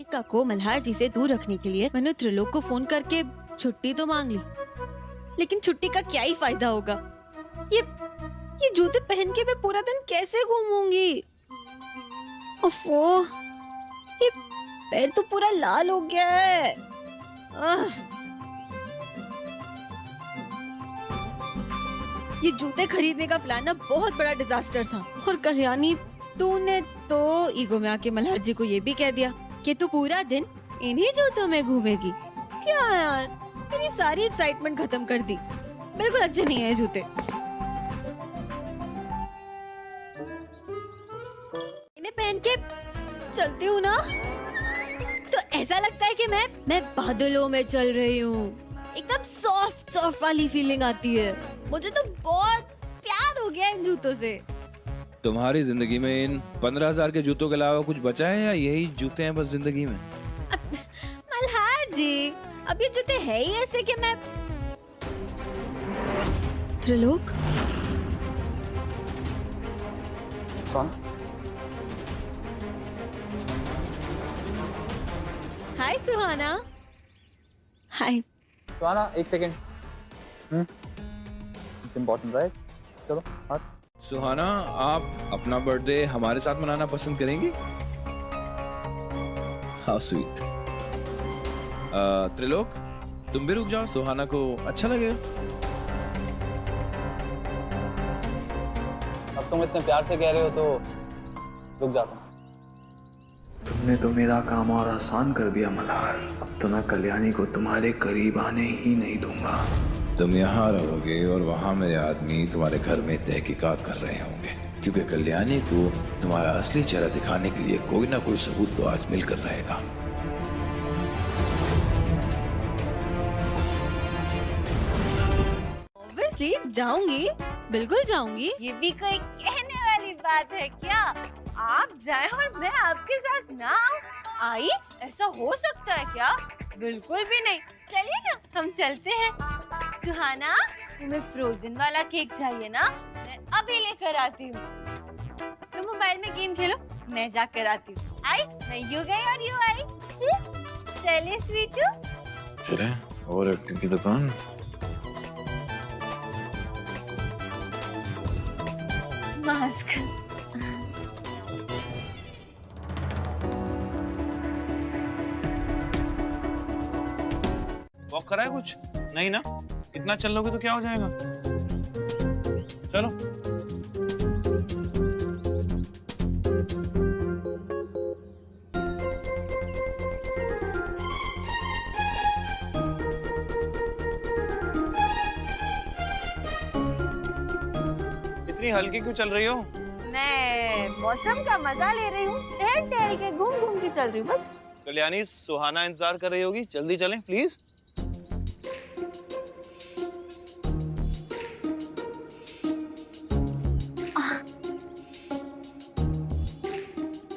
का को मल्हार जी से दूर रखने के लिए मैंने त्रिलोक को फोन करके छुट्टी तो मांग ली, लेकिन छुट्टी का क्या ही फायदा होगा। ये जूते पहन के मैं पूरा दिन कैसे घूमूंगी? ओफो, ये पैर तो पूरा लाल हो गया है। ये जूते खरीदने का प्लान ना बहुत बड़ा डिजास्टर था। और कल्याणी, तूने तो ईगो में आके मल्हार जी को ये भी कह दिया कि तू पूरा दिन इन्हीं जूतों में घूमेगी। क्या यार, मेरी सारी एक्साइटमेंट खत्म कर दी। बिल्कुल अच्छे नहीं है जूते। इन्हें पहन के चलती हूँ ना तो ऐसा लगता है कि मैं बादलों में चल रही हूँ। एकदम सॉफ्ट सॉफ्ट वाली फीलिंग आती है। मुझे तो बहुत प्यार हो गया इन जूतों से। तुम्हारी जिंदगी में इन 15,000 के जूतों के अलावा कुछ बचा है या यही जूते हैं बस जिंदगी में? मल्हार जी, अब ये जूते है ही ऐसे कि मैं त्रिलोक। हाय सुहाना। हाय सुहाना, एक सेकेंड। It's important right? चलो हाथ। सुहाना, आप अपना बर्थडे हमारे साथ मनाना पसंद करेंगी? How sweet. त्रिलोक, तुम भी रुक जाओ, सुहाना को अच्छा लगेगा। अब तुम इतने प्यार से कह रहे हो तो रुक जाता हूँ। तुमने तो मेरा काम और आसान कर दिया मल्हार। अब तो मैं कल्याणी को तुम्हारे करीब आने ही नहीं दूंगा। तुम यहाँ रहोगे और वहाँ मेरे आदमी तुम्हारे घर में तहकीकात कर रहे होंगे, क्योंकि कल्याणी को तुम्हारा असली चेहरा दिखाने के लिए कोई ना कोई सबूत तो आज मिलकर रहेगा। ऑब्वियसली जाऊंगी, बिल्कुल जाऊंगी। ये भी कोई कहने वाली बात है क्या? आप जाएं और मैं आपके साथ ना आऊं? आई, ऐसा हो सकता है क्या? बिल्कुल भी नहीं। चलिए ना, हम चलते हैं। सुहाना, तुम्हें फ्रोजन वाला केक चाहिए ना? मैं अभी लेकर आती हूँ। तुम मोबाइल में गेम खेलो, मैं जाकर आती हूँ। आई, मैं यू गई और यू आई। चलिए स्वीटू। चले और एक्टिंग की दुकान। मास्क। वॉक करा है कुछ? नहीं ना? इतना चल लोगे तो क्या हो जाएगा? चलो। इतनी हल्की क्यों चल रही हो? मैं मौसम का मजा ले रही हूँ। टहल टहल के घूम घूम के चल रही हूँ बस। कल्याणी, सुहाना इंतजार कर रही होगी, जल्दी चलें प्लीज।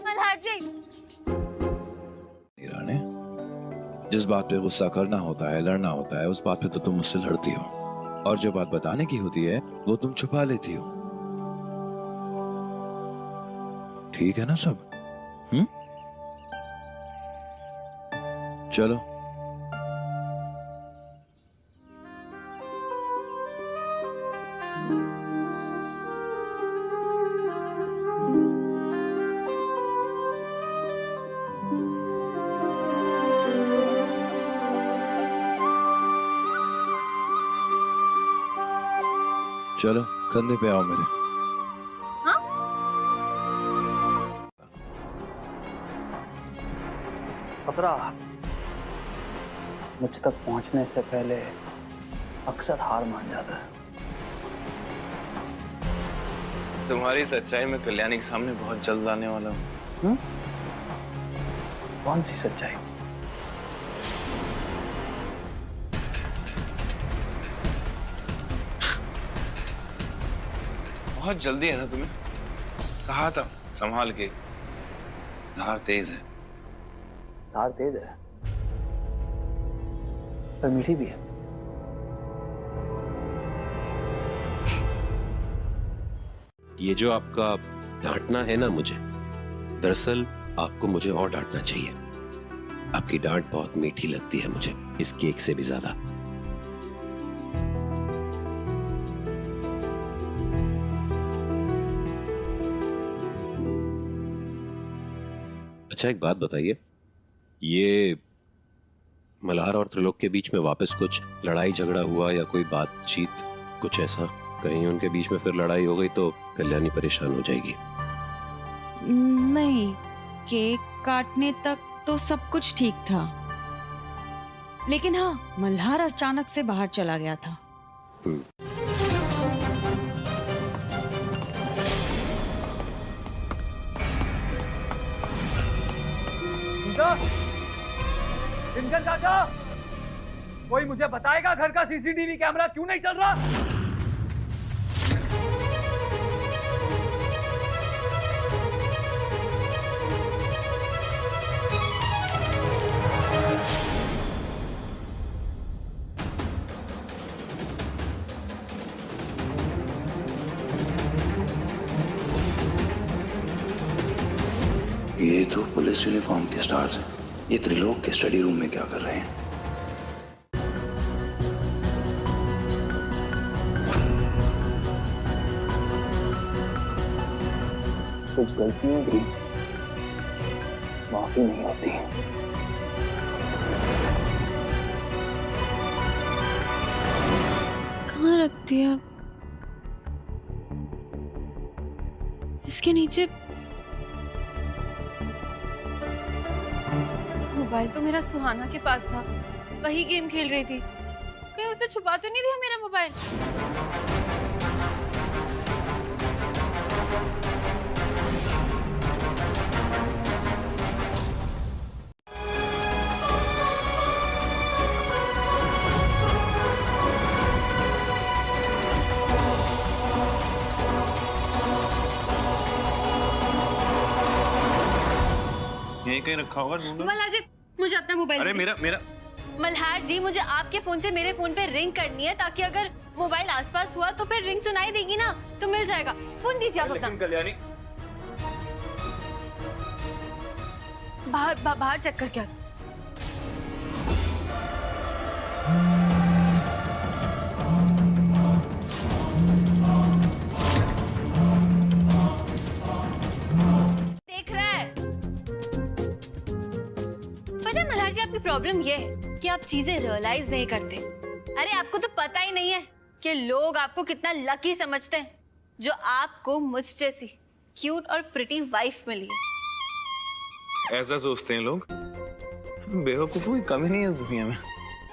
मल्हार जी, रानी, जिस बात पे गुस्सा करना होता है, लड़ना होता है, उस बात पे तो तुम मुझसे लड़ती हो, और जो बात बताने की होती है वो तुम छुपा लेती हो। ठीक है ना सब? चलो। चलो कंधे पे आओ मेरे। हाँ? खतरा मुझ तक पहुंचने से पहले अक्सर हार मान जाता है। तुम्हारी सच्चाई में कल्याणी के सामने बहुत जल्द आने वाला हूँ। कौन सी सच्चाई? बहुत जल्दी है ना तुम्हें? कहा था संभाल के, धार तेज है। धार तेज है पर मीठी भी है। ये जो आपका डांटना है ना मुझे, दरअसल आपको मुझे और डांटना चाहिए। आपकी डांट बहुत मीठी लगती है मुझे, इस केक से भी ज्यादा। अच्छा, एक बात बताइए, ये मल्हार और त्रिलोक के बीच में वापस कुछ लड़ाई झगड़ा हुआ या कोई बातचीत, कुछ ऐसा? कहीं उनके बीच में फिर लड़ाई हो गई तो कल्याणी परेशान हो जाएगी। नहीं, केक काटने तक तो सब कुछ ठीक था, लेकिन हाँ, मल्हार अचानक से बाहर चला गया था। इंजन चाचा, कोई मुझे बताएगा घर का सीसीटीवी कैमरा क्यों नहीं चल रहा? ये तो पुलिस यूनिफॉर्म के स्टार्स हैं। ये त्रिलोक के स्टडी रूम में क्या कर रहे हैं? कुछ गलतियों की माफी नहीं होती। कहाँ रख दिया? इसके नीचे मोबाइल तो मेरा सुहाना के पास था, वही गेम खेल रही थी। कहीं उसे छुपा तो नहीं दिया मेरा मोबाइल? यहीं कहीं रखा होगा, ढूंढो। मल्हार जी, मुझे अपना मोबाइल अरे मेरा मल्हार जी, मुझे आपके फोन से मेरे फोन पे रिंग करनी है, ताकि अगर मोबाइल आसपास हुआ तो फिर रिंग सुनाई देगी ना, तो मिल जाएगा। फोन दीजिए आप अपना। कल्याणी, बाहर चेक कर क्या? देख रहा है? पता है मल्हार जी, आपकी प्रॉब्लम ये है कि आप चीजें रियलाइज नहीं करते। अरे आपको तो पता ही नहीं है कि लोग आपको कितना लकी समझते हैं जो आपको मुझ जैसी क्यूट और प्रिटी वाइफ मिली है। ऐसा सोचते हैं लोग। बेवकूफों की कमी नहीं है दुनिया में।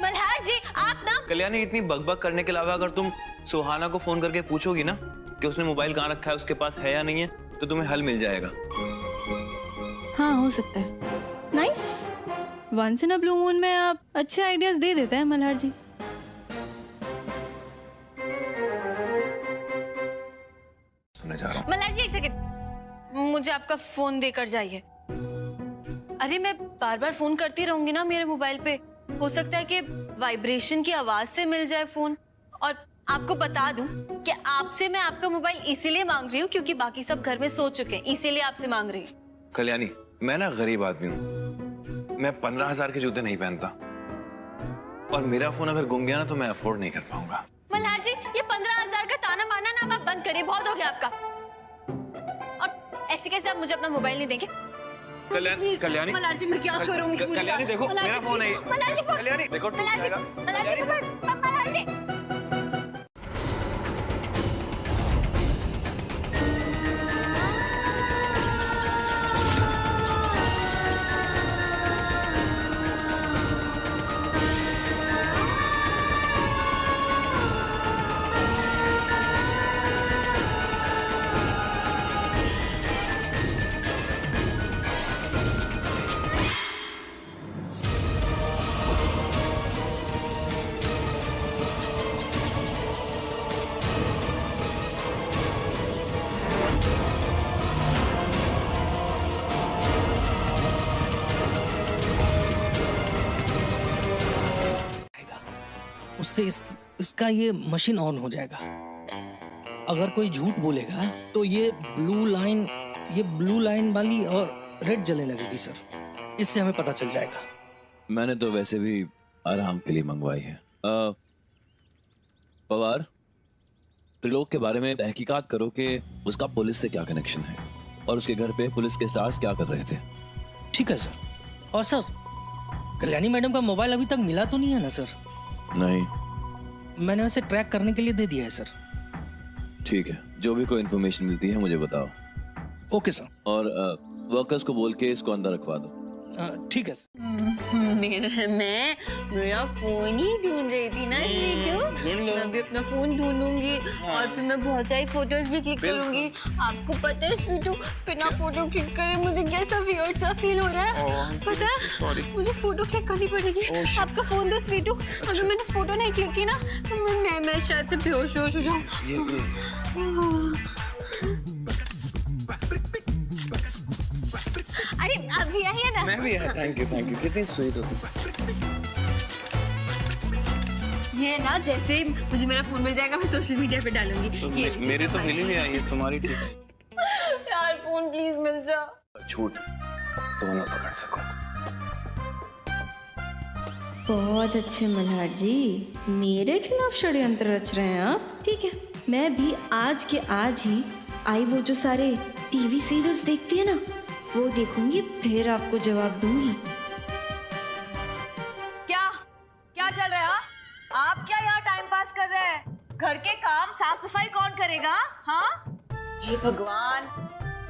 मल्हार जी, आप ना कल्याणी, इतनी बकबक करने के अलावा अगर तुम सुहाना को फोन करके पूछोगी ना कि उसने मोबाइल कहाँ रखा है, उसके पास है या नहीं है, तो तुम्हें हल मिल जाएगा। हाँ, हो सकता है। Nice. Once in a blue moon में आप अच्छे आइडियाज दे देते हैं मल्हार जी। सुनने जा रहा हूँ। मल्हार जी, एक सेकंड, मुझे आपका फोन देकर जाइए। अरे मैं बार बार फोन करती रहूंगी ना मेरे मोबाइल पे, हो सकता है कि वाइब्रेशन की आवाज से मिल जाए फोन। और आपको बता दूं कि आपसे मैं आपका मोबाइल इसीलिए मांग रही हूँ क्योंकि बाकी सब घर में सो चुके हैं, इसीलिए आपसे मांग रही हूँ। कल्याणी, मैं ना गरीब आदमी हूँ, मैं 15,000 के जूते नहीं पहनता, और मेरा फोन अगर गुम गया ना तो मैं अफोर्ड नहीं कर पाऊंगा। मल्हार जी, ये 15,000 का ताना मारना ना आप बंद करिए, बहुत हो गया आपका। और ऐसे कैसे आप मुझे अपना मोबाइल नहीं देंगे? कल्याणी, मल्हार जी, मैं क्या करूंगी? कल्याणी देखो, मेरा फोन है। मल्हार जी, कल्याणी देखो, टूट जाएगा। मल्हार जी। उससे इसका ये मशीन ऑन हो जाएगा। अगर कोई झूठ बोलेगा तो ये ब्लू लाइन वाली और रेड जलने लगेगी सर। इससे हमें पता चल जाएगा। मैंने तो वैसे भी आराम के लिए मंगवाई है। पवार, त्रिलोक के बारे में तहकीकात करो कि उसका पुलिस से क्या कनेक्शन है और उसके घर पे पुलिस के स्टार्स क्या कर रहे थे। ठीक है सर। और सर, कल्याणी मैडम का मोबाइल अभी तक मिला तो नहीं है ना सर? नहीं। मैंने उसे ट्रैक करने के लिए दे दिया है सर। ठीक है, जो भी कोई इन्फॉर्मेशन मिलती है मुझे बताओ। Okay sir. और वर्कर्स को बोल के इसको अंदर रखवा दो। ठीक है सर। मेरा फोन ही ढूंढ रही थी ना, इसलिए क्यों मैं भी अपना फोन ढूंढूंगी और फिर मैं बहुत सारी फोटोज भी क्लिक करूंगी। आपको पता है स्वीटू, बिना फोटो क्लिक करे मुझे कैसा वियर्ड सा फील हो रहा है। पता है मुझे फोटो क्लिक करनी पड़ेगी। आपका फोन दो स्वीटू, अगर मैंने फोटो नहीं क्लिक की ना तो मैं शायद से बेहोश हो जाऊँ। अरे आप भी आइए ना। मैं भी आया। थैंक यू कितनी स्वीट हो तुम। ये ना जैसे मुझे मेरा फोन मिल जाएगा मैं सोशल मीडिया पे डालूंगी। ये मेरी तो फीलिंग नहीं आई है, तुम्हारी ठीक है। यार फोन प्लीज मिल जा। झूठ दोनों पकड़ सको। बहुत अच्छे मल्हार जी, मेरे खिलाफ षड्यंत्र रच रहे हैं आप। ठीक है, मैं भी आज के आज ही आई वो जो सारे टीवी सीरियल्स देखती है ना वो देखूंगी, फिर आपको जवाब दूंगी। क्या चल रहा है? आप क्या यहाँ टाइम पास कर रहे हैं? घर के काम साफ सफाई कौन करेगा? हाँ, हे भगवान,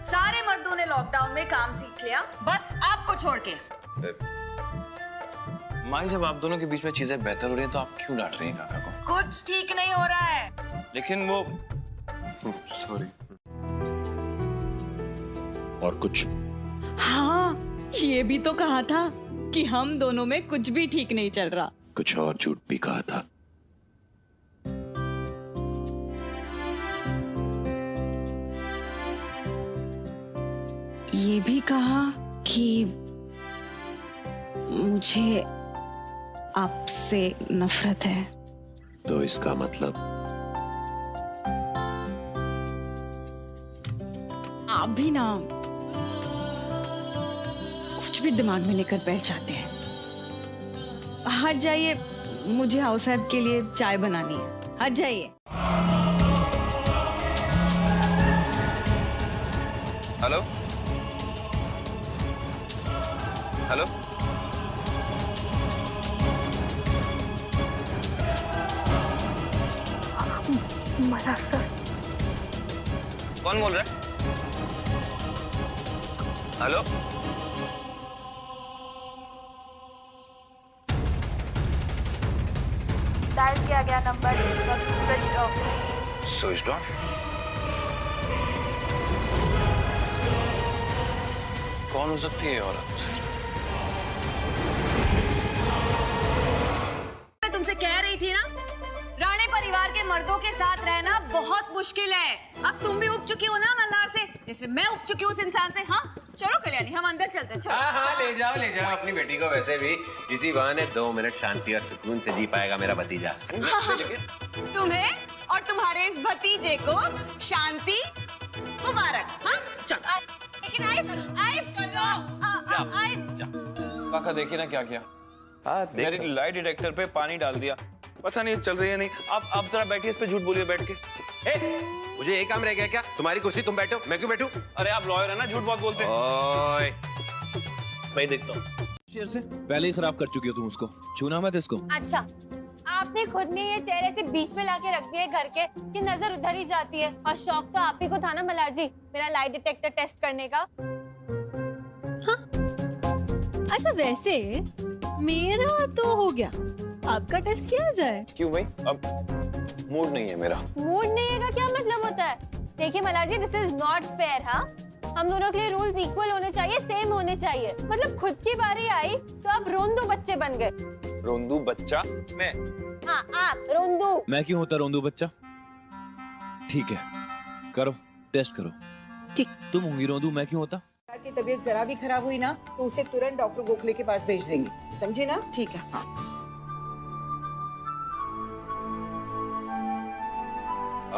सारे मर्दों ने लॉकडाउन में काम सीख लिया, बस आपको छोड़ के। माई, जब आप दोनों के बीच में चीजें बेहतर हो रही हैं तो आप क्यों डांट रही हैं काका को? कुछ ठीक नहीं हो रहा है। लेकिन वो सॉरी। और कुछ? हाँ, ये भी तो कहा था कि हम दोनों में कुछ भी ठीक नहीं चल रहा। कुछ और झूठ भी कहा था। ये भी कहा कि मुझे आपसे नफरत है। तो इसका मतलब आप भी ना कुछ भी दिमाग में लेकर बैठ जाते हैं। हट जाइए, मुझे हाउस साहब के लिए चाय बनानी है। हट जाइए। Hello hello, Malhar sir. कौन बोल रहा है? हेलो, डायल किया गया नंबर स्विच ऑफ। कौन हो सकती है ये औरत? मैं तुमसे कह रही थी ना, राणे परिवार के मर्दों के साथ रहना बहुत मुश्किल है। अब तुम भी उब चुकी हो ना मल्हार से, जैसे मैं उब चुकी हूँ उस इंसान से। हाँ चलो कल्याणी, हम अंदर चलते हैं। चलो। हाँ, ले जाओ अपनी बेटी को। वैसे भी इसी बहाने 2 मिनट शांति और सुकून से जी पाएगा मेरा भतीजा। तुम्हें और तुम्हारे इस भतीजे को शांति मुबारक। हाँ चलो। लेकिन काका देखिए ना क्या किया। हाँ, मेरी लाई डिटेक्टर पे पानी डाल दिया। पता नहीं चल रही है नहीं। आप जरा बैठिए, इस पे झूठ बोलिए बैठ के। मुझे एक काम रह गया क्या? तुम्हारी कुर्सी तुम बैठो, मैं क्यों बैठूं? अरे आप लॉयर है ना, झूठ बहुत बोलते हैं। ओए, मैं देखता हूँ। शेर से पहले ही खराब कर चुकी हो तुम उसको। छूना मत इसको। अच्छा, आपने खुद ने ये चेहरे से बीच में लाके रख दिया घर के कि नजर उधर ही जाती है। और शौक तो आप ही को था ना मल्हार जी, मेरा लाई डिटेक्टर टेस्ट करने का। हाँ? अच्छा वैसे मेरा तो हो गया, आपका टेस्ट किया जाए? क्यों भाई? अब मूड नहीं है मेरा। मूड नहीं है का क्या मतलब होता है? देखिए मल्हार जी, दिस इज नॉट फेयर। हाँ, हम दोनों के लिए रूल्स इक्वल होने चाहिए, सेम होने चाहिए। मतलब खुद की बारी आई तो आप रोंदू बच्चे बन गए। रोंदू बच्चा? मैं? हाँ आप रोंदू। मैं क्यों होता रोंदू बच्चा? ठीक है, करो टेस्ट करो। ठीक। तुम होंगी रोंदू, मैं क्यों होता? की तबीयत जरा भी खराब हुई ना तो उसे तुरंत डॉक्टर गोखले के पास भेज देंगे, समझे ना? ठीक है। हाँ।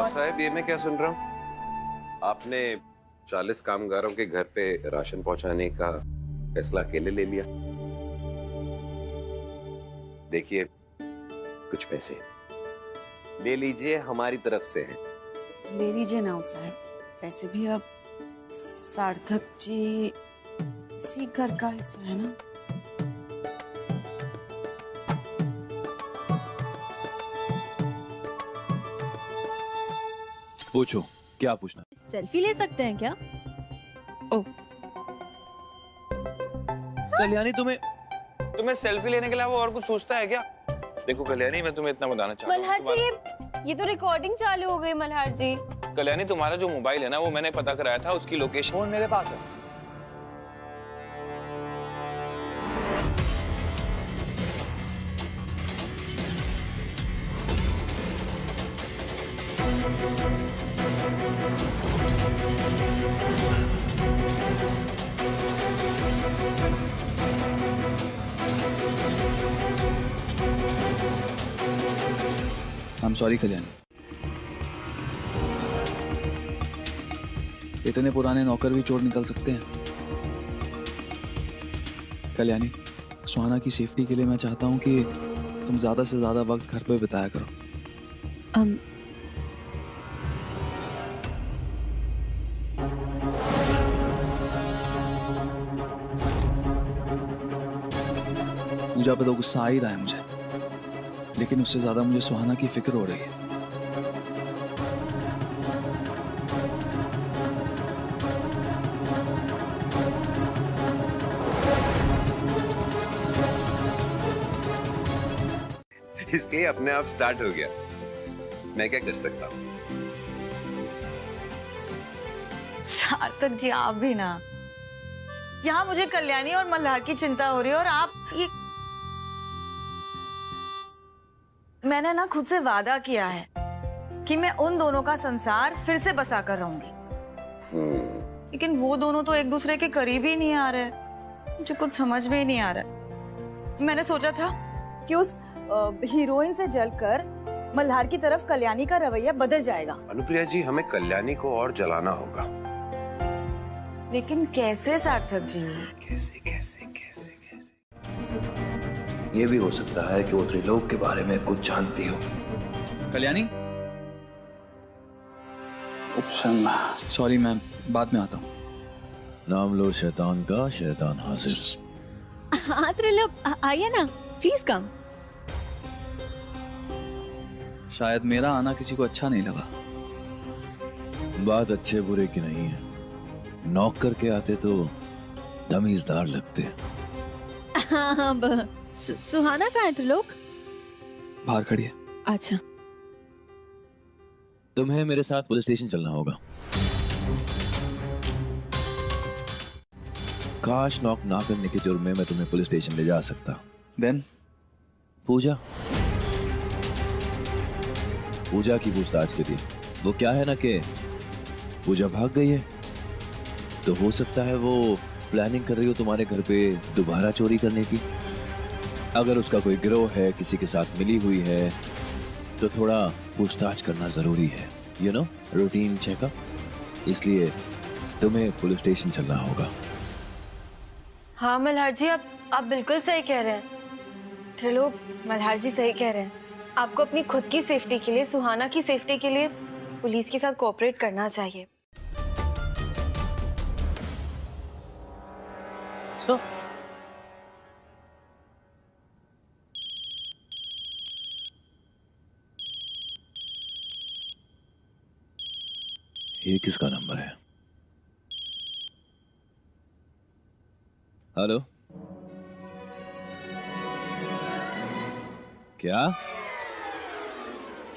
साहब, ये मैं क्या सुन रहा हूँ? आपने 40 कामगारों के घर पे राशन पहुंचाने का फैसला अकेले ले लिया? देखिए, कुछ पैसे ले लीजिए, हमारी तरफ से है। ले लीजिए ना साहब, वैसे भी अब सार्थक जी इसी घर का हिस्सा है ना। पूछो, क्या पूछना? सेल्फी ले सकते हैं क्या? ओ, कल्याणी तुम्हें सेल्फी लेने के अलावा और कुछ सोचता है क्या? देखो कल्याणी, मैं तुम्हें इतना बताना चाहता हूँ। मल्हार जी, ये तो रिकॉर्डिंग चालू हो गई मल्हार जी। कल्याणी, तुम्हारा जो मोबाइल है ना, वो मैंने पता कराया था, उसकी लोकेशन फोन मेरे पास है। I'm sorry Kalyani. इतने पुराने नौकर भी चोर निकल सकते हैं। कल्याणी, सुहाना की सेफ्टी के लिए मैं चाहता हूँ कि तुम ज्यादा से ज्यादा वक्त घर पे बिताया करो। पूजा पे तो गुस्सा आ ही रहा है मुझे, लेकिन उससे ज्यादा मुझे सुहाना की फिक्र हो रही है। इसलिए अपने आप स्टार्ट हो गया, मैं क्या कर सकता हूँ? सार्थक जी, आप भी ना, यहाँ मुझे कल्याणी और मल्हार की चिंता हो रही है और आप ये। मैंने ना खुद से वादा किया है कि मैं उन दोनों का संसार फिर से बसा कर रहूंगी, लेकिन वो दोनों तो एक दूसरे के करीब ही नहीं आ रहे। मुझे कुछ समझ में ही नहीं आ रहा। मैंने सोचा था कि उस हीरोइन से जलकर मल्हार की तरफ कल्याणी का रवैया बदल जाएगा। अनुप्रिया जी, हमें कल्याणी को और जलाना होगा। लेकिन कैसे सार्थक जी? कैसे कैसे कैसे कैसे? ये भी हो सकता है कि वो त्रिलोक के बारे में कुछ जानती हो। कल्याणी, सॉरी, मैं बाद में आता हूँ। नाम लो शैतान का, शैतान हाजिर। हाँ त्रिलोक, आइए ना, प्लीज कम। शायद मेरा आना किसी को अच्छा नहीं लगा। बात अच्छे बुरे की नहीं है, नॉक करके आते तो तमीजदार लगते। हाँ, सुहाना कहाँ है त्रिलोक? बाहर खड़ी है। अच्छा, तुम्हें मेरे साथ पुलिस स्टेशन चलना होगा। काश नॉक ना करने के जुर्म में मैं तुम्हें पुलिस स्टेशन ले जा सकता। देन पूजा की पूछताछ के लिए। वो क्या है ना कि पूजा भाग गई है, तो हो सकता है वो प्लानिंग कर रही हो तुम्हारे घर पे दोबारा चोरी करने की। अगर उसका कोई गिरोह है, किसी के साथ मिली हुई है, तो थोड़ा पूछताछ करना जरूरी है, यू नो, रूटीन चेकअप। इसलिए तुम्हें पुलिस स्टेशन चलना होगा। हाँ मल्हार जी, आप बिल्कुल सही कह रहे हैं। त्रिलोक, मल्हार जी सही कह रहे हैं। आपको अपनी खुद की सेफ्टी के लिए, सुहाना की सेफ्टी के लिए पुलिस के साथ कोऑपरेट करना चाहिए। So? ये किसका नंबर है? हेलो, क्या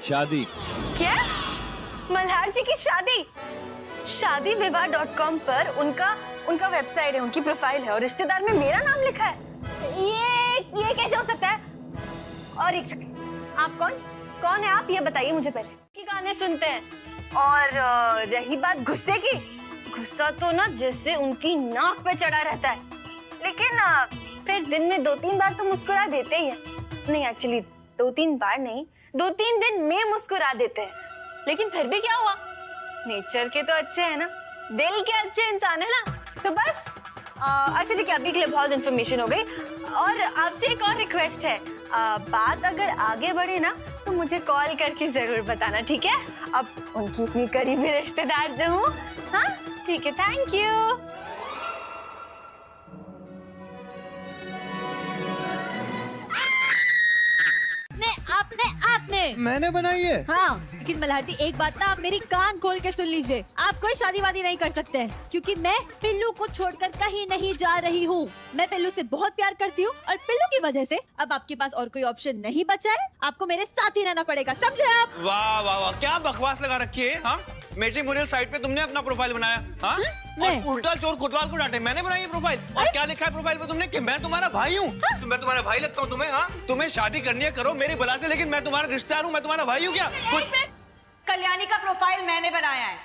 शादी? क्या? मल्हार जी की शादी? शादीविवाह.com पर उनका वेबसाइट है, उनकी प्रोफाइल है और रिश्तेदार में मेरा नाम लिखा है। ये कैसे हो सकता है? और एक सेकंड, आप कौन है आप? ये बताइए मुझे पहले। की गाने सुनते हैं। और रही बात गुस्से की, गुस्सा तो ना जैसे उनकी नाक पे चढ़ा रहता है, लेकिन फिर दिन में 2-3 बार तो मुस्कुरा देते ही है। नहीं, एक्चुअली 2-3 बार नहीं, 2-3 दिन में मुस्कुरा देते हैं। लेकिन फिर भी क्या हुआ, नेचर के तो अच्छे हैं ना, दिल के अच्छे इंसान है ना, तो बस। अच्छा ठीक है, अभी के लिए बहुत इन्फॉर्मेशन हो गई। और आपसे एक और रिक्वेस्ट है, बात अगर आगे बढ़े ना तो मुझे कॉल करके जरूर बताना, ठीक है? अब उनकी इतनी करीबी रिश्तेदार जो हूँ। हाँ ठीक है, थैंक यू। आपने मैंने बनाई है। हाँ, लेकिन मल्हार जी एक बात ना आप मेरी कान खोल के सुन लीजिए, आप कोई शादी वादी नहीं कर सकते हैं, क्योंकि मैं पिल्लू को छोड़कर कहीं नहीं जा रही हूँ। मैं पिल्लू से बहुत प्यार करती हूँ और पिल्लू की वजह से अब आपके पास और कोई ऑप्शन नहीं बचा है, आपको मेरे साथ ही रहना पड़ेगा, समझे आप? वाह वाह वाह, क्या बकवास लगा रखी है। हाँ, मैट्रिमोनियल साइट पे तुमने अपना प्रोफाइल बनाया, हाँ? और उल्टा चोर कोतवाल को डांटे, मैंने बनाई है प्रोफाइल। और क्या लिखा है प्रोफाइल पे तुमने कि मैं तुम्हारा भाई हूँ? तो मैं तुम्हारा भाई लगता हूँ तुम्हें? हाँ, तुम्हें शादी करनी है करो मेरी बला से, लेकिन मैं तुम्हारा रिश्तेदार हूँ, मैं तुम्हारा भाई हूँ क्या? कल्याणी का प्रोफाइल मैंने बनाया है।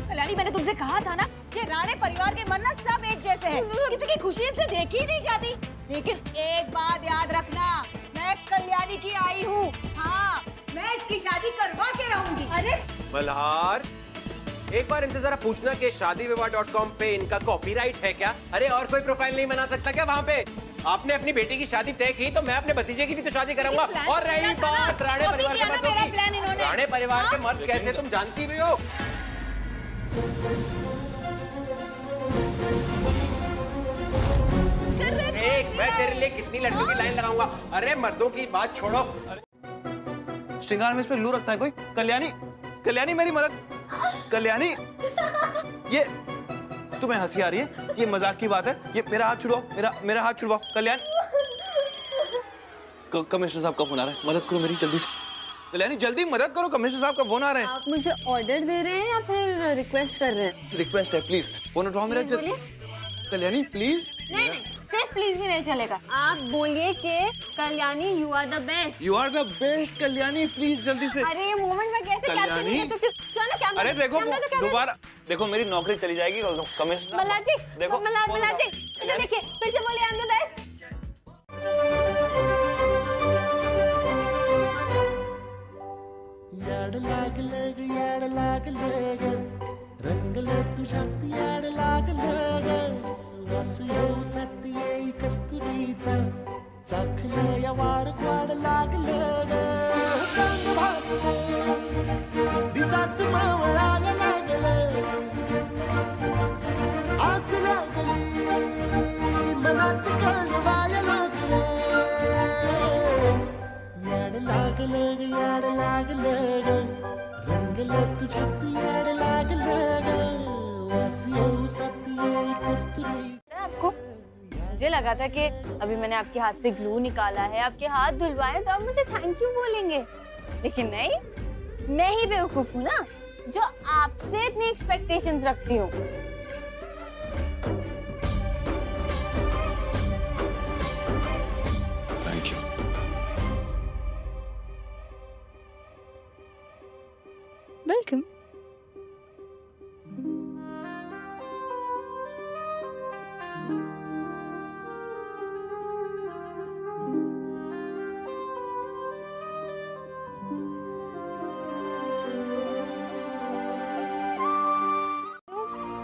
कल्याणी, मैंने तुमसे कहा था ना कि राणे परिवार के मन ना सब एक जैसे हैं, किसी की खुशी से देखी ही नहीं जाती। लेकिन एक बात याद रखना, मैं कल्याणी की आई हूँ। हाँ, मैं इसकी शादी करवा के रहूंगी। अरे मल्हार, एक बार इनसे जरा पूछना कि शादीविवाह.com पे इनका कॉपीराइट है क्या? अरे और कोई प्रोफाइल नहीं बना सकता क्या वहाँ पे? आपने अपनी बेटी की शादी तय की तो मैं अपने भतीजे की भी तो शादी कराऊंगा। और रही बात राणे परिवार के मर्दों की, राणे परिवार के मर्द कैसे तुम जानती भी हो। मैं तेरे लिए कितनी लड़कियों की लाइन लगाऊंगा। अरे मर्दों की बात छोड़ो। श्रृंगार में इस पे लू रखता है कोई। कल्याणी, कल्याणी मेरी मदद। कल्याणी, ये तुम्हें हंसी आ रही है? ये मजाक की बात है। ये मेरा हाथ छुड़वाओ, मेरा हाथ छुड़वाओ। कल्याणी, कमिश्नर साहब का फोन आ रहा है, मदद करो मेरी जल्दी से। कल्याणी जल्दी मदद करो, कमिश्नर साहब का फोन आ रहा है। आप मुझे ऑर्डर दे रहे हैं या फिर रिक्वेस्ट कर रहे हैं? रिक्वेस्ट है, प्लीज फोन उठाओ मेरा जल्दी। कल्याणी प्लीज। नहीं, सिर्फ प्लीज भी नहीं चलेगा, आप बोलिए कि Kalyani you are the best. You are the best Kalyani, please जल्दी से। अरे ये मोमेंट मैं कैसे कैप्चर नहीं कर सकती? सुनो कैमरा। अरे देखो दोबारा देखो, मेरी नौकरी चली जाएगी। कमिश्नर मल्हार जी, देखो मल्हार जी देखिए, फिर से बोलिए आई एम द बेस्ट। याड लागले ग रंगले तुझ्यात याड लागलं ग वास येऊ साथ येई कस्तुरीचा चाखलं या वार वाड लागलं ग चांग भासलं दिसाच मावळायला लागलं आस लागली मनात कळवायला लागलं याड लागलं ग याड लागलं ग रंगलं तुझ्यात याड लागलं ग वास येऊ साथ येई कस्तुरी। आपको मुझे लगा था कि अभी मैंने आपके हाथ से ग्लू निकाला है, आपके हाथ धुलवाए तो आप मुझे थैंक यू बोलेंगे, लेकिन नहीं, मैं ही बेवकूफ हूँ ना जो आपसे इतनी एक्सपेक्टेशंस रखती हूँ। Thank you. वेलकम।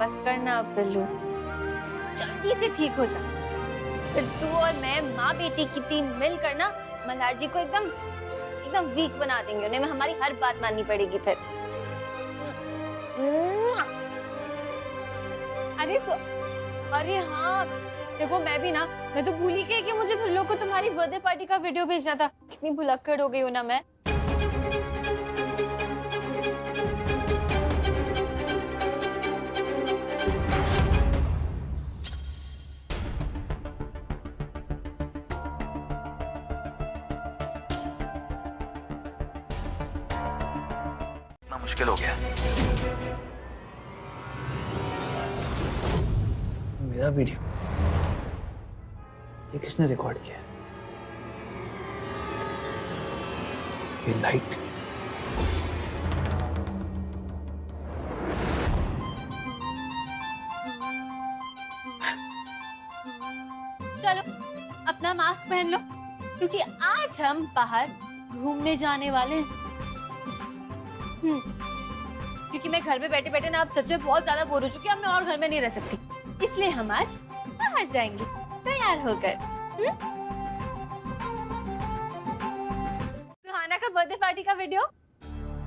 बस करना अब बिल्लू, जल्दी से ठीक हो जा, फिर तू और मैं माँ बेटी की टीम मिलकर ना मल्हार जी को एकदम वीक बना देंगे, उन्हें हमारी हर बात माननी पड़ेगी फिर। अरे हाँ देखो, मैं तो भूल ही गई कि मुझे तुम लोग को तुम्हारी बर्थडे पार्टी का वीडियो भेजना था। कितनी भुलक्कड़ हो गई हूँ ना मैं। मुश्किल हो गया। मेरा वीडियो ये किसने रिकॉर्ड किया? ये लाइट, चलो अपना मास्क पहन लो, क्योंकि आज हम बाहर घूमने जाने वाले हैं। क्योंकि मैं घर में बैठे बैठे ना अब सच में बहुत ज्यादा बोर हो चुकी हूँ। अब मैं और घर में नहीं रह सकती, इसलिए हम आज बाहर जाएंगे तैयार होकर। सुहाना का बर्थडे पार्टी का वीडियो।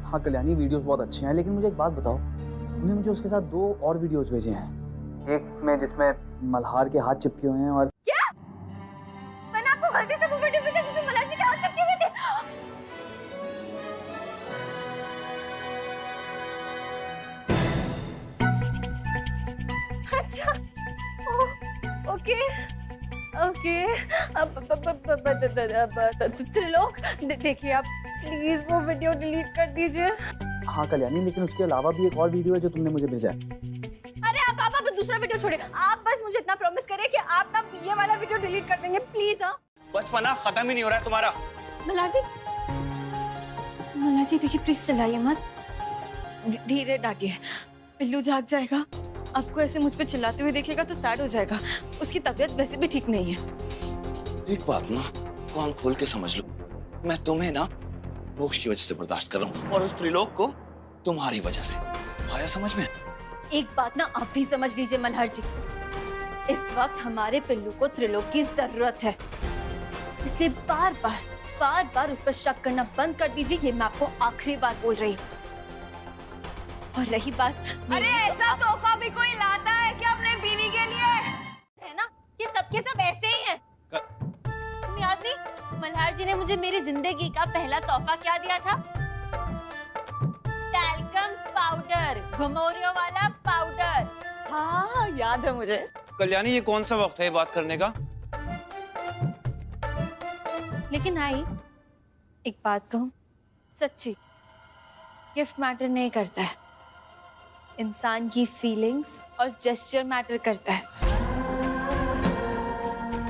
हाँ कल्याणी, वीडियोस बहुत अच्छे हैं, लेकिन मुझे एक बात बताओ, उन्हें मुझे उसके साथ 2 और वीडियोस भेजे हैं। एक में जिसमें मल्हार के हाथ चिपके हुए हैं और क्या? मैंने आपको गलती से वो वीडियो भेजा जिसमें मल्हार जी के हाथ चिपके हुए थे। अच्छा, ओके ओके। त्रिलोक देखिए आप प्लीज वो वीडियो डिलीट कर दीजिए। हाँ कल्याणी, लेकिन उसके अलावा भी एक और वीडियो है जो तुमने मुझे भेजा है। अरे आप दूसरा वीडियो छोड़िए, आप बस मुझे इतना प्रॉमिस करिए कि आप ना ये वाला वीडियो डिलीट कर देंगे प्लीज। हाँ बचपना खत्म ही नहीं हो रहा है तुम्हारा। मल्हार जी देखिए प्लीज चलाइए मत, धीरे डाकिए, पिल्लू जाग जाएगा। आपको ऐसे मुझ पे चिल्लाते हुए देखेगा तो सैड हो जाएगा, उसकी तबीयत वैसे भी ठीक नहीं है। एक बात ना कान खोल के समझ लो, मैं तुम्हें ना मोक्ष की वजह से बर्दाश्त कर रहा हूँ और उस त्रिलोक को तुम्हारी वजह से। आया समझ में? एक बात ना आप भी समझ लीजिए मल्हार जी, इस वक्त हमारे पिल्लू को त्रिलोक की जरूरत है, इसलिए बार बार उस पर शक करना बंद कर दीजिए। ये मैं आपको आखिरी बार बोल रही हूँ। और रही बात, अरे ऐसा तोहफा भी कोई लाता है क्या अपने बीवी के लिए? है ना, ये सबके सब ऐसे ही हैं। तुम्हें याद नहीं मल्हार जी ने मुझे मेरी जिंदगी का पहला तोहफा क्या दिया था? टैल्कम पाउडर, घुमोरियो वाला पाउडर। हाँ याद है मुझे। कल्याणी ये कौन सा वक्त है बात करने का? लेकिन आई एक बात कहूं, सच्ची गिफ्ट मैटर नहीं करता है, इंसान की फीलिंग्स और जेस्चर मैटर करता है।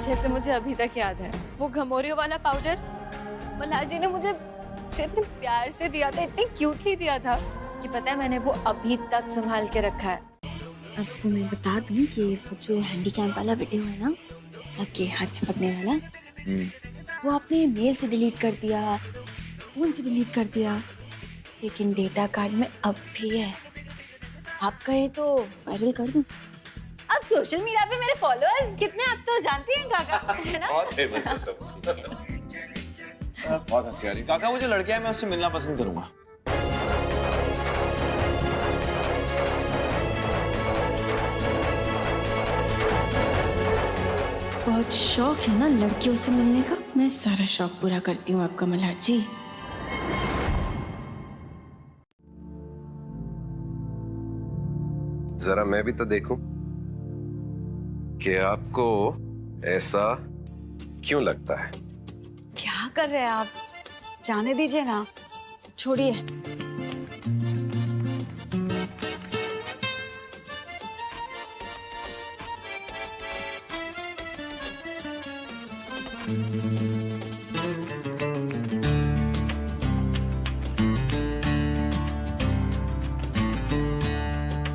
जैसे मुझे अभी तक याद है वो घमोरियो वाला पाउडर मल्हार जी ने मुझे इतने प्यार से दिया था, इतने क्यूटली दिया था कि पता है मैंने वो अभी तक संभाल के रखा है। आपको मैं बता दूं कि वो जो हैंडीकैप वाला वीडियो है ना, आपके हाथ चिपकने वाला, वो आपने मेल से डिलीट कर दिया, फोन से डिलीट कर दिया, लेकिन डेटा कार्ड में अब भी है। आप कहे तो वायरल कर दूं। अब सोशल मीडिया पे मेरे फॉलोअर्स कितने आप तो जानती हैं काका, है ना? बहुत फेमस है तुम। बहुत हंसी आ रही। काका वो जो लड़कियां मैं उससे मिलना पसंद करूंगा। बहुत शौक है ना लड़कियों से मिलने का, मैं सारा शौक पूरा करती हूँ आपका मल्हार जी। जरा मैं भी तो देखूं कि आपको ऐसा क्यों लगता है। क्या कर रहे हैं आप? जाने दीजिए ना, छोड़िए।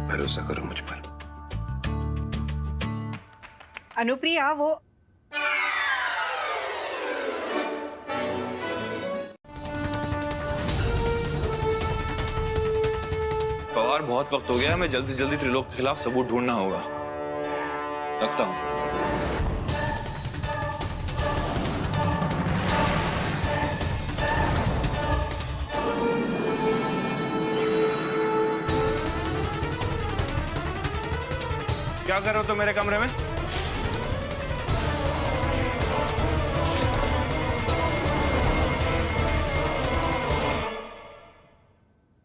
भरोसा करो मुझ पर। अनुप्रिया वो पवार बहुत वक्त हो गया है, मैं जल्दी से जल्दी त्रिलोक के खिलाफ सबूत ढूंढना होगा। रखता हूं। क्या कर रहे हो तुम मेरे कमरे में?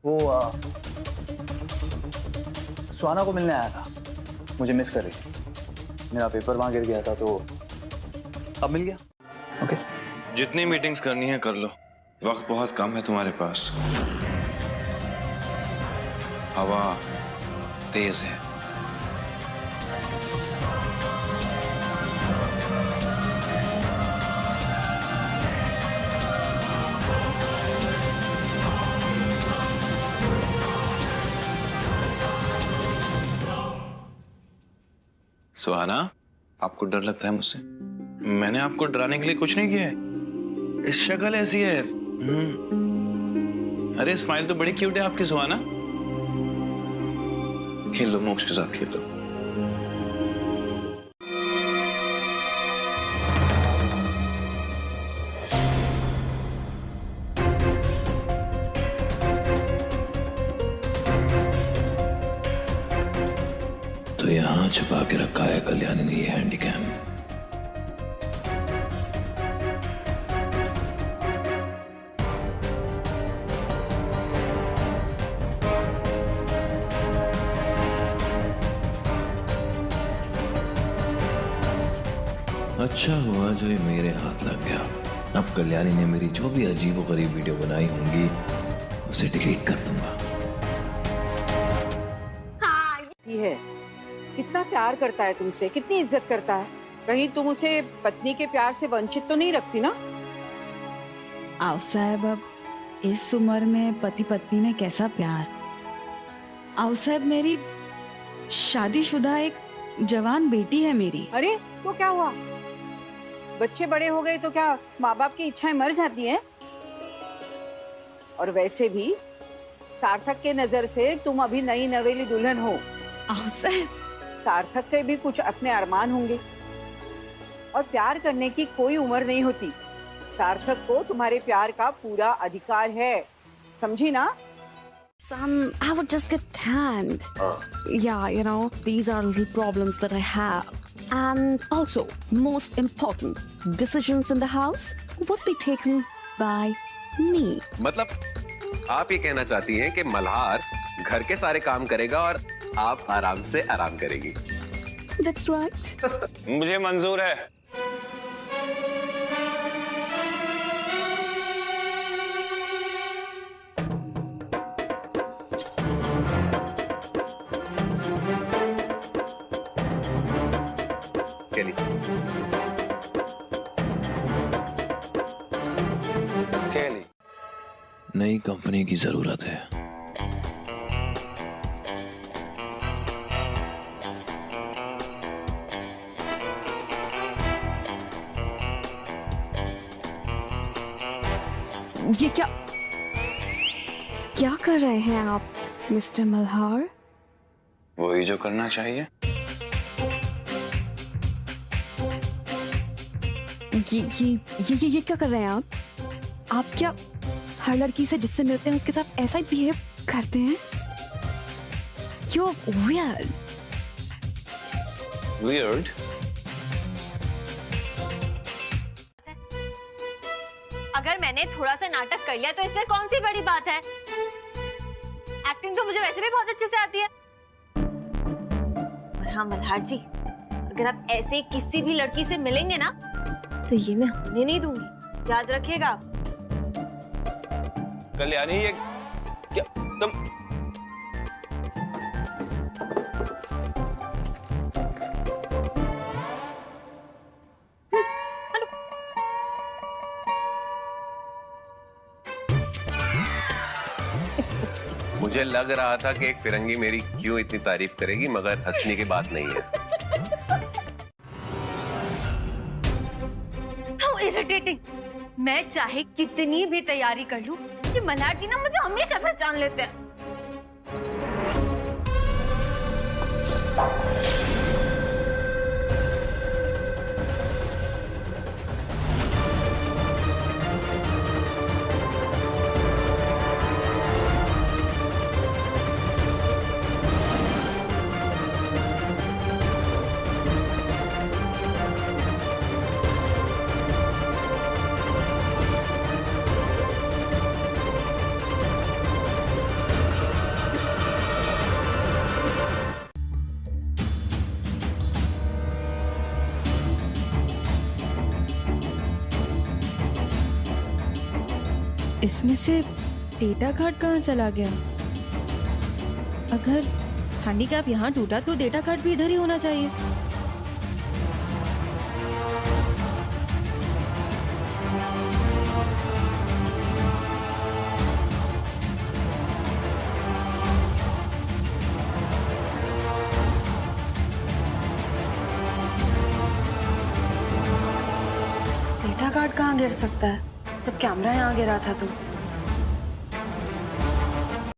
वो सुहाना को मिलने आया था, मुझे मिस कर रही थी। मेरा पेपर वहां गिर गया था तो अब मिल गया। ओके, जितनी मीटिंग्स करनी है कर लो, वक्त बहुत कम है तुम्हारे पास। हवा तेज है। सुहाना, आपको डर लगता है मुझसे? मैंने आपको डराने के लिए कुछ नहीं किया है। इस शक्ल ऐसी है। अरे स्माइल तो बड़ी क्यूट है आपकी सुहाना। खेल लो, मोक्ष के साथ खेल लो। तो यहां छुपा के रखा है कल्याणी ने ये हैंडीकैम। अच्छा हुआ जो ये मेरे हाथ लग गया। अब कल्याणी ने मेरी जो भी अजीबोगरीब वीडियो बनाई होंगी उसे डिलीट कर दूंगा। ये है, कितना प्यार करता है तुमसे, कितनी इज्जत करता है। कहीं तुम उसे पत्नी के प्यार से वंचित तो नहीं रखती ना? आओ साहब, अब इस उम्र में पति पत्नी में कैसा प्यार। आओ साहब, मेरी शादीशुदा एक जवान बेटी है मेरी। अरे तो क्या हुआ, बच्चे बड़े हो गए तो क्या माँ बाप की इच्छाएं मर जाती हैं? और वैसे भी सार्थक के नजर से तुम अभी नई नवेली दुल्हन हो। आओ साहब, सार्थक के भी कुछ अपने अरमान होंगे और प्यार करने की कोई उम्र नहीं होती। सार्थक को तुम्हारे प्यार का पूरा अधिकार है, समझी ना? Son, I would just get tanned. Yeah, you know, these are little problems that I have. And also, most important, decisions in the house would be taken by me. मतलब आप ये कहना चाहती हैं कि मल्हार घर के सारे काम करेगा और आप आराम से आराम करेगी? That's right. मुझे मंजूर है। केली, नई कंपनी की जरूरत है। ये क्या क्या कर रहे हैं आप, मिस्टर मल्हार? वही जो करना चाहिए। ये क्या कर रहे हैं आप? आप क्या हर लड़की से जिससे मिलते हैं उसके साथ ऐसा ही बिहेव करते हैं? You're weird. Weird? अगर मैंने थोड़ा सा नाटक कर लिया तो इसमें कौन सी बड़ी बात है? एक्टिंग तो मुझे वैसे भी बहुत अच्छे से आती है। और हाँ मल्हार जी, अगर आप ऐसे किसी भी लड़की से मिलेंगे ना तो ये मैं होने नहीं दूंगी, याद रखिएगा। कल्याणी, ये क्या तुम? मुझे लग रहा था कि एक फिरंगी मेरी क्यों इतनी तारीफ करेगी, मगर हंसने की बात नहीं है। How irritating! मैं चाहे कितनी भी तैयारी कर लूं, ये मल्हार जी ना मुझे हमेशा पहचान लेते हैं। इसमें से डेटा कार्ड कहाँ चला गया? अगर हैंडीकैप यहाँ टूटा तो डेटा कार्ड भी इधर ही होना चाहिए। डेटा कार्ड कहाँ गिर सकता है जब कैमरा यहाँ गिरा था तो?